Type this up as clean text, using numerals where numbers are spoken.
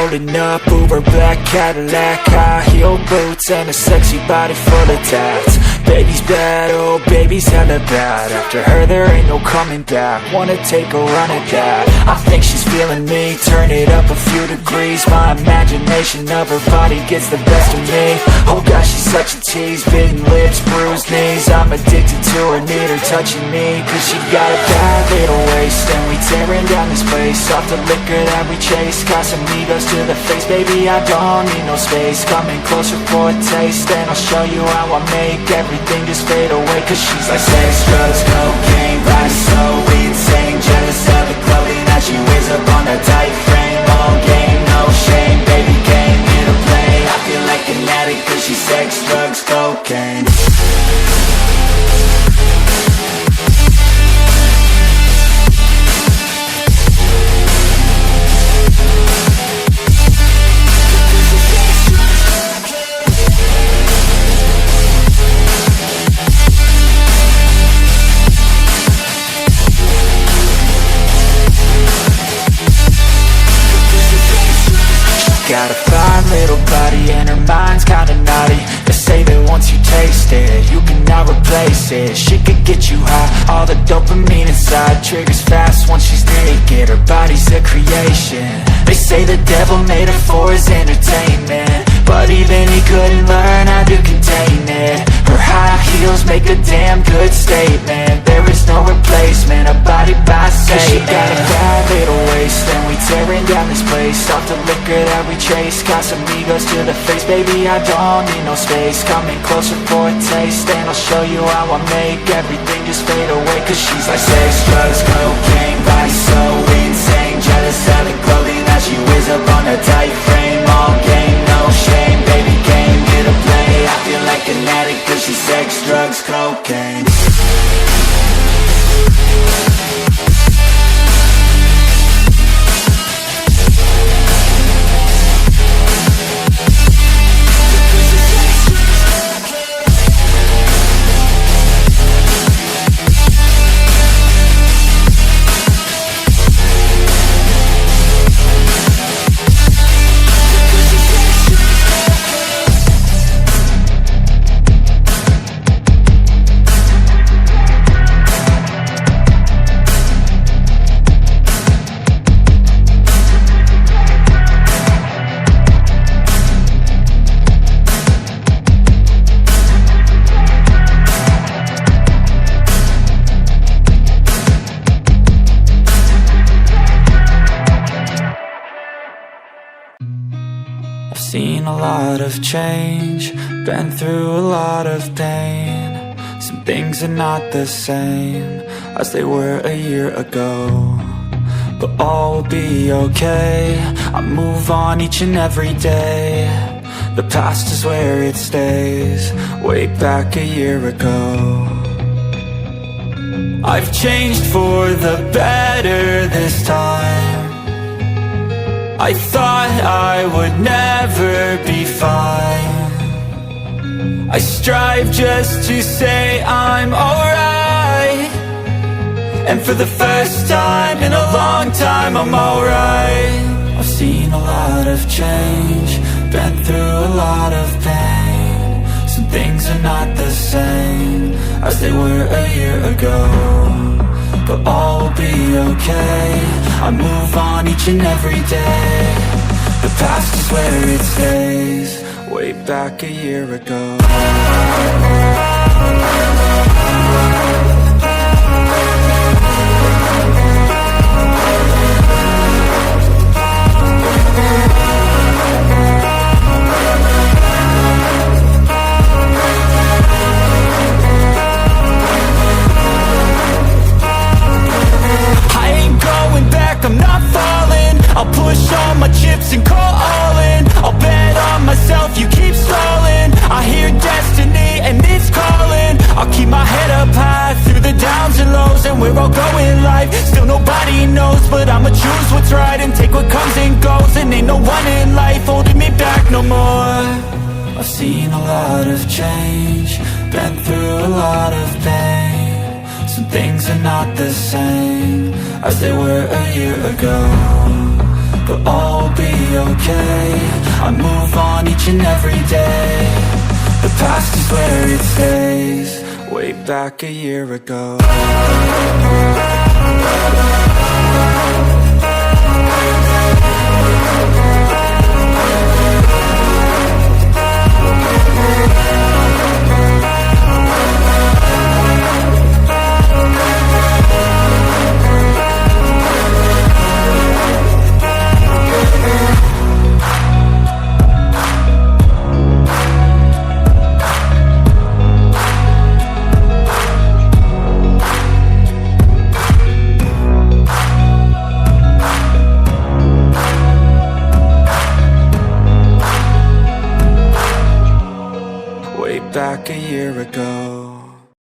Rolling up, Uber black Cadillac, high heel boots and a sexy body full of tats. Baby's bad, oh baby's hella bad. After her there ain't no coming back. Wanna take a run at that. I think she's feeling me, turn it up a few degrees. My imagination of her body gets the best of me. Oh gosh, she's such a tease, bitten lips, bruised knees. I'm addicted to her, need her touching me. Cause she got a bad little waist, and we tearing down this place. Off the liquor that we chase, Casamigos to the face. Baby, I don't need no space. Coming closer for a taste, and I'll show you how I make everything just fade away. Cause she's like sex, drugs, cocaine, body so insane. Jealous of the clothing that she wears up on a tight frame. All game, no shame, baby came here to play. I feel like an addict cause she's sex, drugs, cocaine. Got a fine little body and her mind's kinda naughty. They say that once you taste it, you cannot replace it. She could get you high, all the dopamine inside triggers fast once she's naked. Her body's a creation. They say the devil made her for his entertainment, but even he couldn't learn how to contain it. Her high heels make a damn good statement. There is no replacement, a body by Satan. She got a bad little waist, and we tearing down this place. Off the liquor that we chase, Casamigos to the face. Baby, I don't need no space. Coming closer for a taste, and I'll show you how I make everything just fade away. Cause she's like sex, drugs, cocaine, body so insane. Jealous of the clothing that she wears up on a tight frame. All game, no shame, baby came here to play. I feel like an addict cause she's sex, drugs, cocaine. Seen a lot of change, been through a lot of pain. Some things are not the same as they were a year ago, but all will be okay. I move on each and every day. The past is where it stays, way back a year ago. I've changed for the better this time. I thought I would never be fine. I strive just to say I'm alright, and for the first time in a long time I'm alright. I've seen a lot of change, been through a lot of pain. Some things are not the same as they were a year ago, but all will be okay. I move on each and every day. The past is where it stays, way back a year ago. I'm not falling, I'll push all my chips and call all in. I'll bet on myself, you keep stalling. I hear destiny and it's calling. I'll keep my head up high through the downs and lows, and we're all going life. Still nobody knows, but I'ma choose what's right and take what comes and goes. And ain't no one in life holding me back no more. I've seen a lot of change, been through a lot of pain. Some things are not the same as they were a year ago, but all will be okay. I move on each and every day. The past is where it stays. Way back a year ago. Back a year ago.